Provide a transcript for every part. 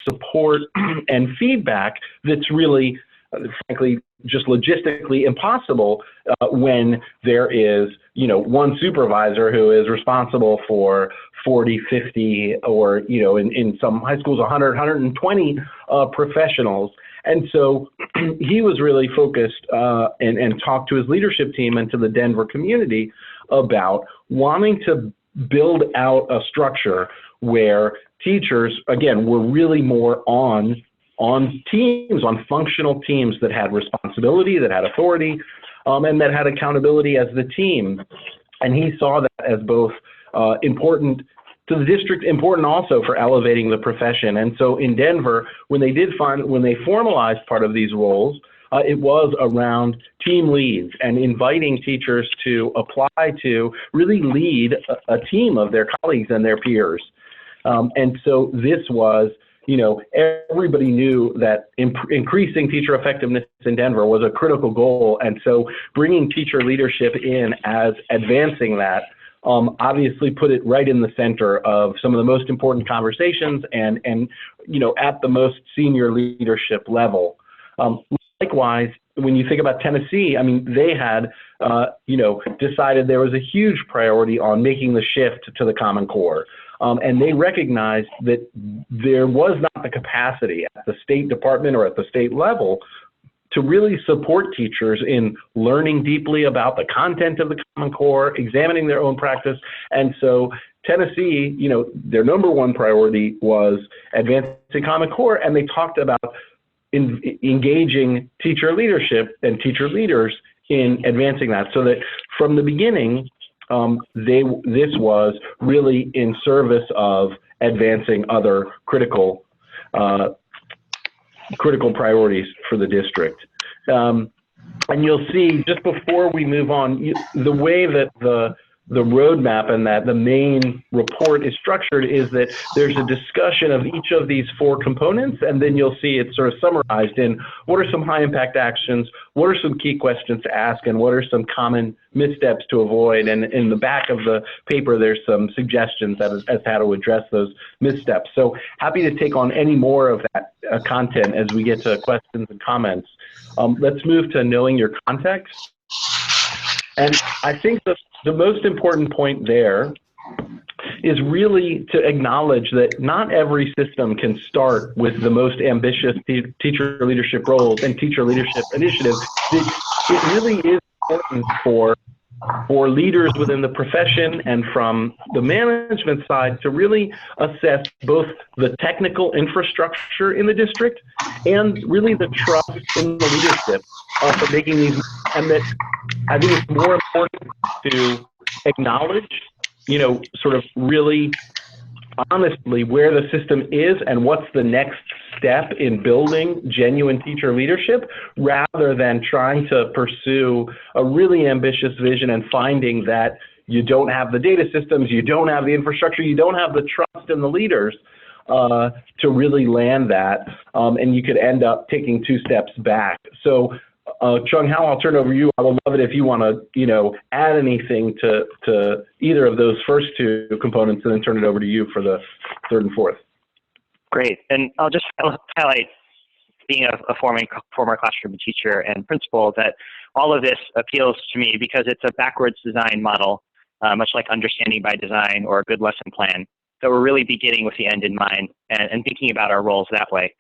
support and feedback that's really, frankly, just logistically impossible when there is, one supervisor who is responsible for 40, 50, or, in some high schools, 100, 120 professionals. And so he was really focused and talked to his leadership team and to the Denver community about wanting to build out a structure where teachers, again, were really more on teams, on functional teams that had responsibility, that had authority, and that had accountability as the team. And he saw that as both important to the district, important also for elevating the profession. And so in Denver, when they formalized part of these roles, it was around team leads and inviting teachers to apply to really lead a team of their colleagues and their peers. And so this was, everybody knew that increasing teacher effectiveness in Denver was a critical goal. And so bringing teacher leadership in as advancing that obviously put it right in the center of some of the most important conversations and at the most senior leadership level. Likewise, when you think about Tennessee, I mean, they had, decided there was a huge priority on making the shift to the Common Core. And they recognized that there was not the capacity at the State Department or at the state level to really support teachers in learning deeply about the content of the Common Core, examining their own practice. And so Tennessee, their number one priority was advancing Common Core, and they talked about engaging teacher leadership and teacher leaders in advancing that, so that from the beginning, this was really in service of advancing other critical priorities for the district. And you'll see, just before we move on, the way that the roadmap and that the main report is structured is that there's a discussion of each of these four components, and then you'll see it sort of summarized in what are some high impact actions, what are some key questions to ask, and what are some common missteps to avoid. And in the back of the paper, there's some suggestions as to how to address those missteps. So happy to take on any more of that content as we get to questions and comments. Let's move to knowing your context. And I think the most important point there is really to acknowledge that not every system can start with the most ambitious teacher leadership roles and teacher leadership initiatives. It really is important for leaders within the profession and from the management side to really assess both the technical infrastructure in the district and really the trust in the leadership for making these. And that I think it's more important to acknowledge, sort of really honestly where the system is and what's the next step in building genuine teacher leadership, rather than trying to pursue a really ambitious vision and finding that you don't have the data systems, you don't have the infrastructure, you don't have the trust in the leaders to really land that, and you could end up taking two steps back. So Chung Hao, I'll turn it over to you. I would love it if you want to, add anything to either of those first two components, and then turn it over to you for the third and fourth. Great, and I'll just highlight, being a former classroom teacher and principal, that all of this appeals to me because it's a backwards design model, much like understanding by design or a good lesson plan, that we're really beginning with the end in mind and thinking about our roles that way.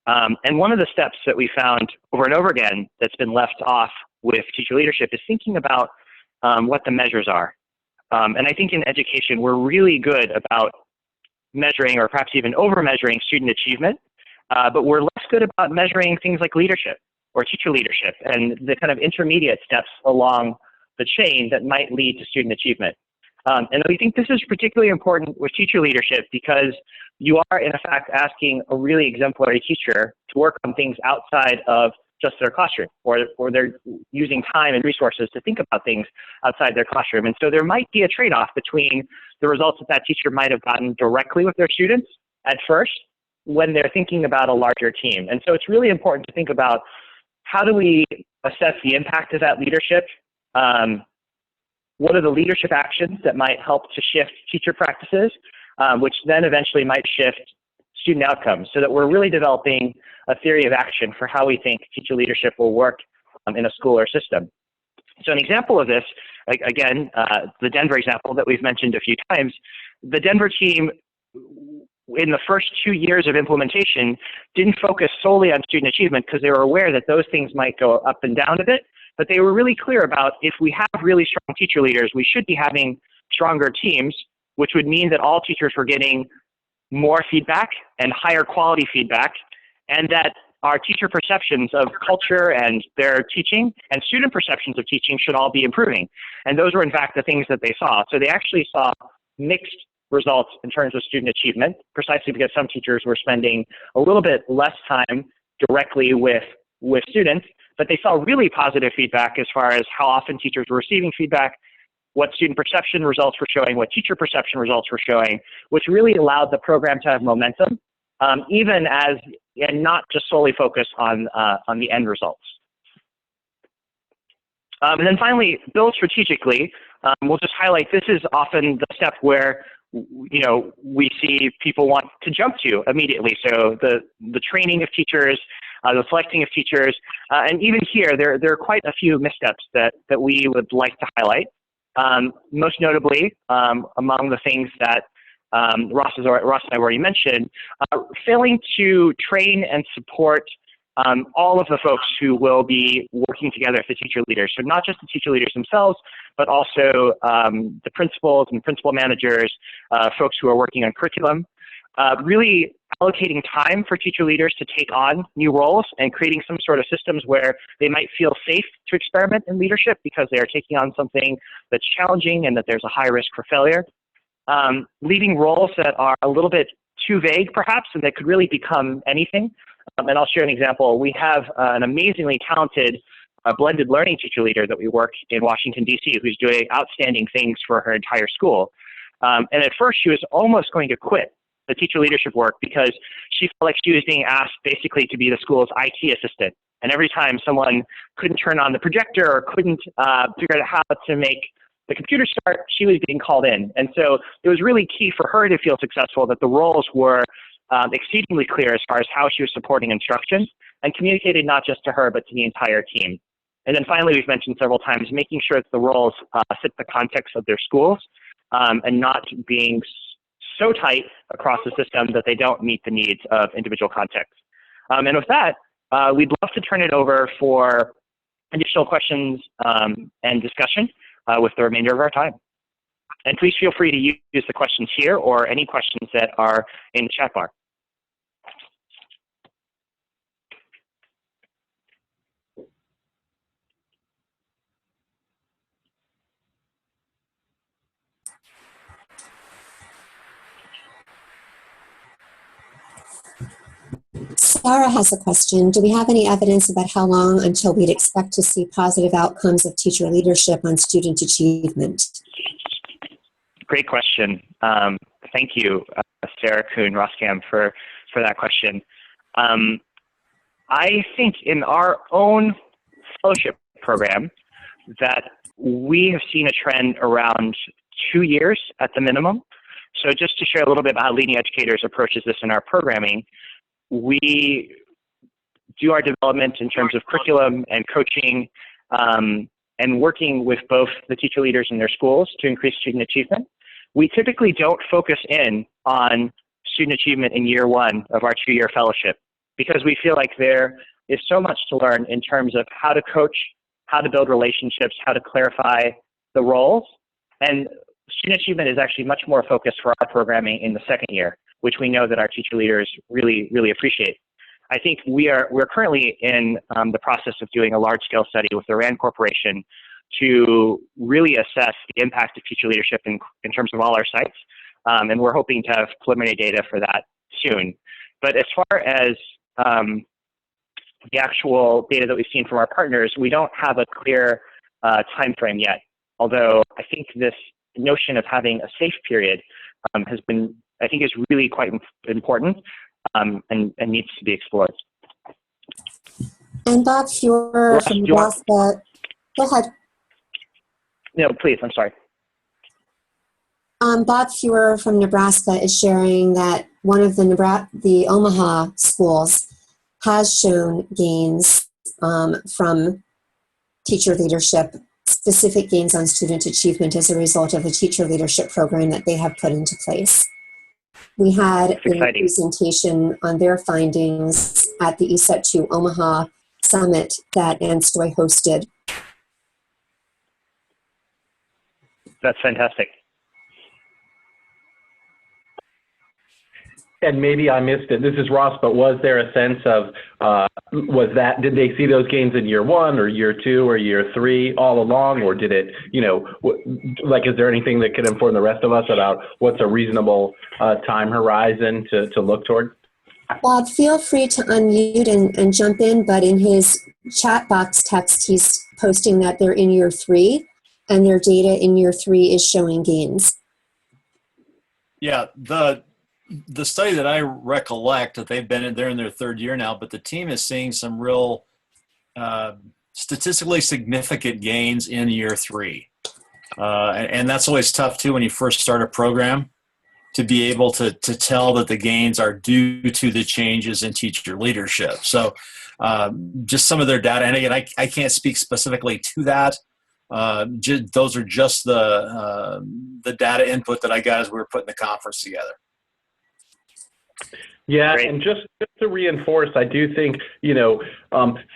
And one of the steps that we found over and over again that's been left off with teacher leadership is thinking about what the measures are. And I think in education, we're really good about measuring, or perhaps even over-measuring, student achievement, but we're less good about measuring things like leadership or teacher leadership and the kind of intermediate steps along the chain that might lead to student achievement. And we think this is particularly important with teacher leadership because you are, in effect, asking a really exemplary teacher to work on things outside of just their classroom, or they're using time and resources to think about things outside their classroom. And so there might be a trade-off between the results that teacher might have gotten directly with their students at first when they're thinking about a larger team. And so it's really important to think about, how do we assess the impact of that leadership? What are the leadership actions that might help to shift teacher practices, which then eventually might shift student outcomes, so that we're really developing a theory of action for how we think teacher leadership will work in a school or system. So an example of this, again, the Denver example that we've mentioned a few times, the Denver team in the first 2 years of implementation didn't focus solely on student achievement because they were aware that those things might go up and down a bit, but they were really clear about if we have really strong teacher leaders, we should be having stronger teams, which would mean that all teachers were getting more feedback and higher quality feedback, and that our teacher perceptions of culture and their teaching and student perceptions of teaching should all be improving. And those were in fact the things that they saw. So they actually saw mixed results in terms of student achievement, precisely because some teachers were spending a little bit less time directly with students, but they saw really positive feedback as far as how often teachers were receiving feedback, what student perception results were showing, what teacher perception results were showing, which really allowed the program to have momentum, even as, and not just solely focus on the end results. And then finally, build strategically. We'll just highlight, this is often the step where we see people want to jump to immediately. So the training of teachers, the selecting of teachers, and even here, there are quite a few missteps that we would like to highlight. Most notably, among the things that Ross and I already mentioned, failing to train and support all of the folks who will be working together as the teacher leaders. So not just the teacher leaders themselves, but also the principals and principal managers, folks who are working on curriculum. Really allocating time for teacher leaders to take on new roles and creating some sort of systems where they might feel safe to experiment in leadership because they are taking on something that's challenging and that there's a high risk for failure. Leaving roles that are a little bit too vague perhaps and that could really become anything. And I'll share an example. We have an amazingly talented blended learning teacher leader that we work in Washington, D.C., who's doing outstanding things for her entire school. And at first she was almost going to quit the teacher leadership work because she felt like she was being asked basically to be the school's IT assistant. And every time someone couldn't turn on the projector or couldn't figure out how to make the computer start, she was being called in. And so it was really key for her to feel successful that the roles were exceedingly clear as far as how she was supporting instruction and communicated not just to her, but to the entire team. And then finally, we've mentioned several times, making sure that the roles fit the context of their schools and not being so tight across the system that they don't meet the needs of individual contexts. And with that, we'd love to turn it over for additional questions and discussion with the remainder of our time. And please feel free to use the questions here or any questions that are in the chat bar. Sarah has a question. Do we have any evidence about how long until we'd expect to see positive outcomes of teacher leadership on student achievement? Great question. Thank you, Sarah Kuhn Roskam, for that question. I think in our own fellowship program that we have seen a trend around 2 years at the minimum. So just to share a little bit about how Leading Educators approaches this in our programming, we do our development in terms of curriculum and coaching and working with both the teacher leaders in their schools to increase student achievement. We typically don't focus in on student achievement in year one of our 2-year fellowship because we feel like there is so much to learn in terms of how to coach, how to build relationships, how to clarify the roles. And student achievement is actually much more focused for our programming in the second year, which we know that our teacher leaders really, really appreciate. I think we're currently in the process of doing a large-scale study with the RAND Corporation to really assess the impact of teacher leadership in terms of all our sites. And we're hoping to have preliminary data for that soon. But as far as the actual data that we've seen from our partners, we don't have a clear time frame yet. Although I think this notion of having a safe period has been, I think, is really quite important and needs to be explored. And Bob Fuhrer from Nebraska, go ahead. No, please, I'm sorry. Bob Fuhrer from Nebraska is sharing that one of the Omaha schools has shown gains from teacher leadership, specific gains on student achievement as a result of the teacher leadership program that they have put into place. We had a presentation on their findings at the ESET 2 Omaha Summit that Ann Stoy hosted. That's fantastic. And maybe I missed it. This is Ross, but was there a sense of, did they see those gains in year 1 or year 2 or year 3 all along? Or did it, is there anything that could inform the rest of us about what's a reasonable time horizon to look toward? Bob, feel free to unmute and jump in, but in his chat box text, he's posting that they're in year 3 and their data in year 3 is showing gains. Yeah, the study that I recollect that they've been in, they're in their 3rd year now, but the team is seeing some real statistically significant gains in year 3. And that's always tough too when you first start a program, to be able to tell that the gains are due to the changes in teacher leadership. So just some of their data, and again, I can't speak specifically to that. Those are just the data input that I got as we were putting the conference together. Yeah, Great. and just to reinforce, I do think,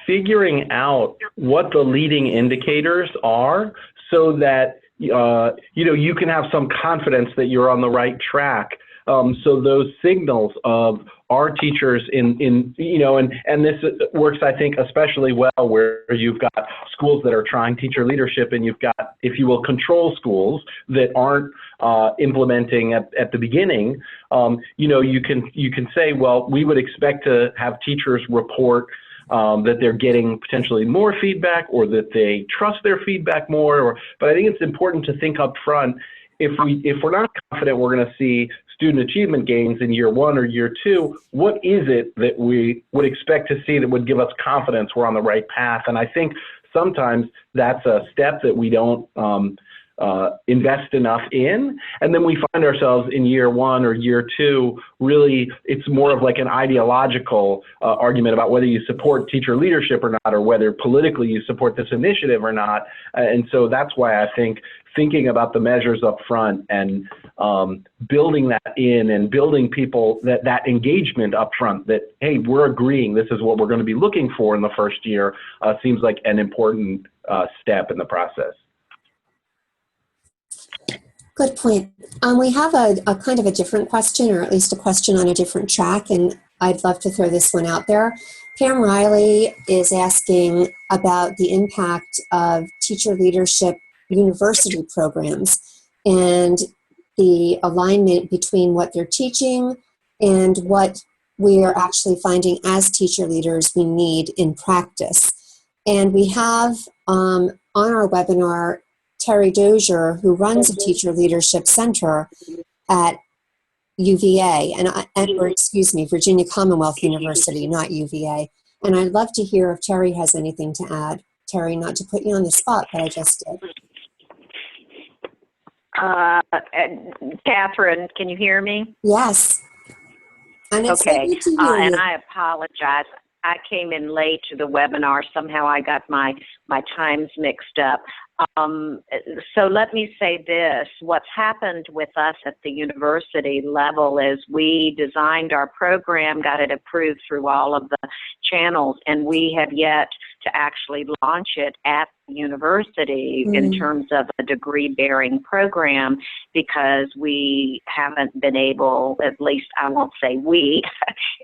figuring out what the leading indicators are so that, you can have some confidence that you're on the right track. So those signals of our teachers and this works, I think, especially well where you've got schools that are trying teacher leadership and you've got, if you will, control schools that aren't implementing at the beginning. You can say, well, we would expect to have teachers report that they're getting potentially more feedback or that they trust their feedback more. But I think it's important to think up front, if we're not confident we're going to see student achievement gains in year 1 or year 2, what is it that we would expect to see that would give us confidence we're on the right path? And I think sometimes that's a step that we don't invest enough in, and then we find ourselves in year 1 or year 2, really it's more of like an ideological argument about whether you support teacher leadership or not, or whether politically you support this initiative or not. And so that's why I think thinking about the measures up front and building that in and building people that engagement up front, that, hey, we're agreeing this is what we're going to be looking for in the first year, seems like an important step in the process. Good point. We have a kind of a different question, or at least a question on a different track, and I'd love to throw this one out there. Pam Riley is asking about the impact of teacher leadership university programs and the alignment between what they're teaching and what we are actually finding as teacher leaders we need in practice. And we have on our webinar Terry Dozier, who runs a teacher leadership center at UVA, Virginia Commonwealth University, not UVA. And I'd love to hear if Terry has anything to add. Terry, not to put you on the spot, but I just did. Catherine, can you hear me? Yes. And it's okay. good to hear And you. I apologize. I came in late to the webinar. Somehow I got my times mixed up. So let me say this. What's happened with us at the university level is we designed our program, got it approved through all of the channels, and we have yet to actually launch it at the university in terms of a degree-bearing program, because we haven't been able, at least I won't say we,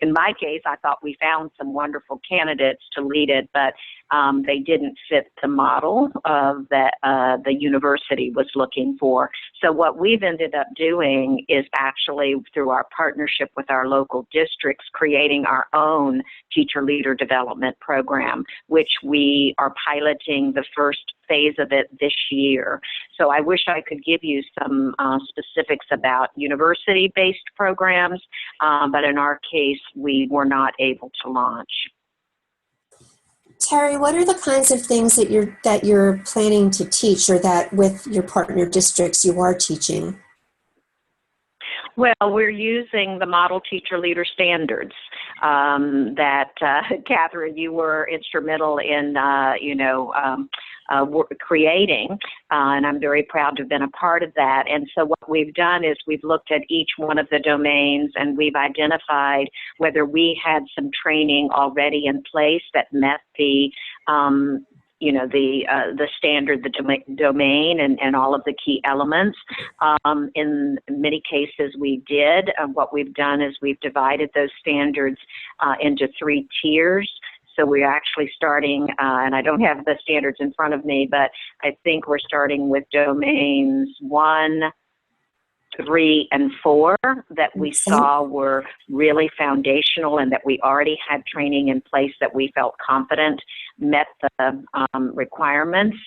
in my case, I thought we found some wonderful candidates to lead it, but they didn't fit the model of that the university was looking for. So what we've ended up doing is actually, through our partnership with our local districts, creating our own teacher leader development program, which we are piloting the first phase of it this year. So I wish I could give you some specifics about university-based programs, but in our case, we were not able to launch. Terry, what are the kinds of things that you're planning to teach, or that with your partner districts you are teaching? Well, we're using the Model Teacher Leader Standards that, Catherine, you were instrumental in, creating, and I'm very proud to have been a part of that. And so what we've done is we've looked at each one of the domains and we've identified whether we had some training already in place that met the the standard, the domain, and all of the key elements. In many cases, we did. What we've done is we've divided those standards into 3 tiers. So we're actually starting, and I don't have the standards in front of me, but I think we're starting with domains 1, 3, and 4 that we saw were really foundational and that we already had training in place that we felt confident met the requirements.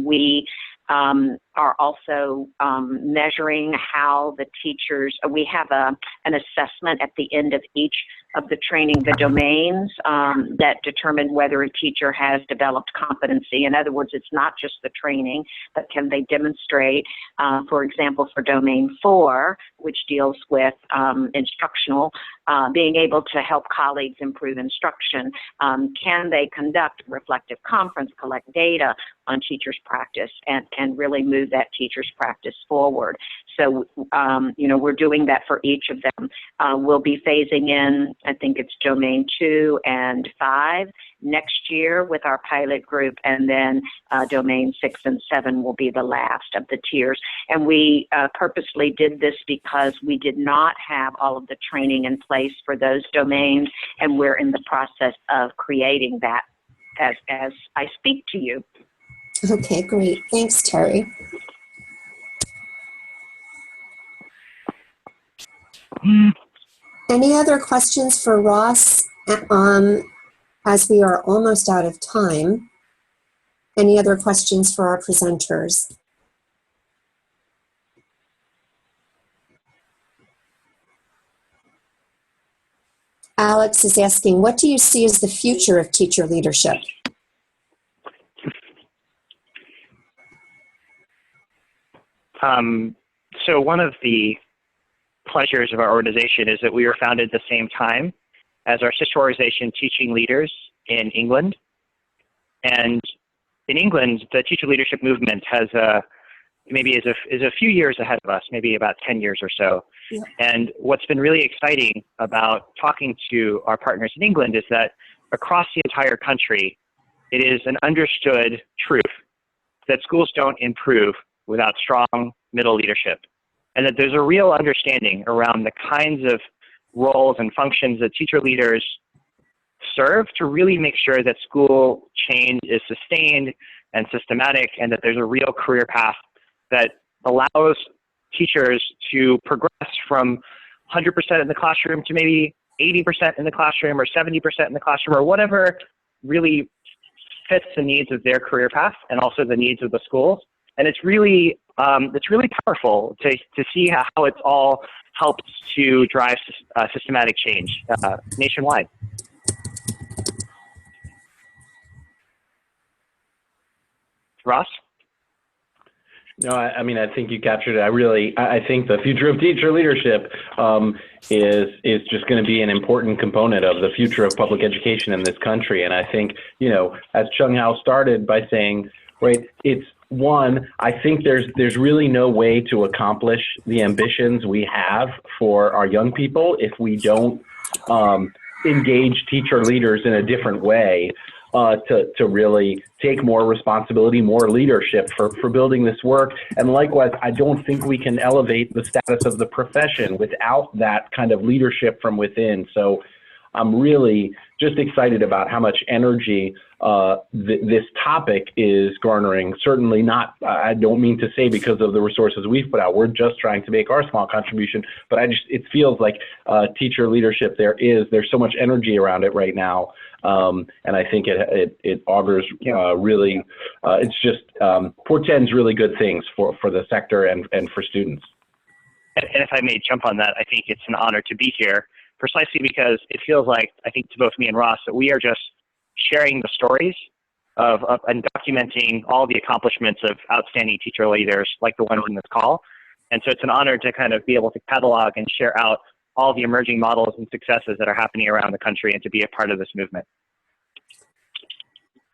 We are also measuring how the teachers, we have an assessment at the end of each of the training, the domains that determine whether a teacher has developed competency. In other words, it's not just the training, but can they demonstrate, for example, for domain 4, which deals with instructional, being able to help colleagues improve instruction. Can they conduct a reflective conference, collect data on teachers' practice, and really move that teacher's practice forward? So, we're doing that for each of them. We'll be phasing in, I think it's domain 2 and 5 next year with our pilot group, and then domain 6 and 7 will be the last of the tiers. And we purposely did this because we did not have all of the training in place for those domains, and we're in the process of creating that as I speak to you. Okay, great. Thanks, Terry. Any other questions for Ross as we are almost out of time? Any other questions for our presenters? Alex is asking, what do you see as the future of teacher leadership? So one of the pleasures of our organization is that we were founded at the same time as our sister organization, Teaching Leaders in England. And in England, the teacher leadership movement has is a few years ahead of us, maybe about 10 years or so. Yeah. And what's been really exciting about talking to our partners in England is that across the entire country, it is an understood truth that schools don't improve without strong middle leadership, and that there's a real understanding around the kinds of roles and functions that teacher leaders serve to really make sure that school change is sustained and systematic, and that there's a real career path that allows teachers to progress from 100% in the classroom to maybe 80% in the classroom or 70% in the classroom, or whatever really fits the needs of their career path and also the needs of the schools. And it's really powerful to see how it's all helped to drive systematic change nationwide. Ross? No, I mean, I think you captured it. I think the future of teacher leadership is just going to be an important component of the future of public education in this country. And I think, as Chung Hao started by saying, right, it's one, I think there's really no way to accomplish the ambitions we have for our young people if we don't engage teacher leaders in a different way. To really take more responsibility, more leadership for building this work. And likewise, I don't think we can elevate the status of the profession without that kind of leadership from within. So I'm really just excited about how much energy this topic is garnering. Certainly not, I don't mean to say because of the resources we've put out. We're just trying to make our small contribution, but it feels like teacher leadership, there's so much energy around it right now. And I think it augurs really, it's just portends really good things for the sector and for students. And if I may jump on that, I think it's an honor to be here, precisely because it feels like, I think to both me and Ross, that we are just sharing the stories of and documenting all the accomplishments of outstanding teacher leaders like the ones in this call. And so it's an honor to kind of be able to catalog and share out all the emerging models and successes that are happening around the country and to be a part of this movement.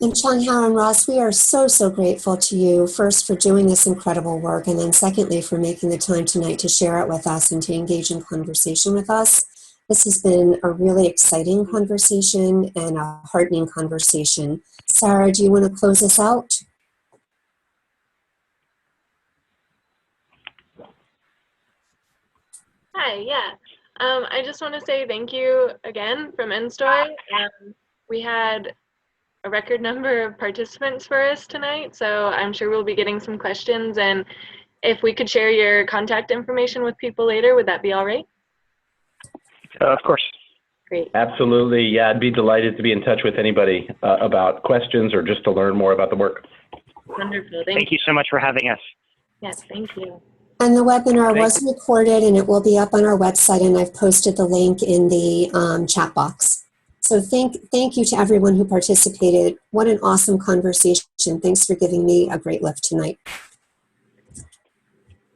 And Sean, Howard, and Ross, we are so, so grateful to you, first for doing this incredible work, and then secondly for making the time tonight to share it with us and to engage in conversation with us. This has been a really exciting conversation and a heartening conversation. Sarah, do you want to close us out? Hi, yeah. I just want to say thank you again from NSTOY. We had a record number of participants for us tonight, so I'm sure we'll be getting some questions. And if we could share your contact information with people later, would that be all right? Of course. Great. Absolutely. Yeah, I'd be delighted to be in touch with anybody about questions or just to learn more about the work. Wonderful. Thank you so much for having us. Yes, thank you. And the webinar was recorded and it will be up on our website, and I've posted the link in the chat box. So thank you to everyone who participated. What an awesome conversation. Thanks for giving me a great lift tonight.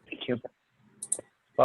Thank you.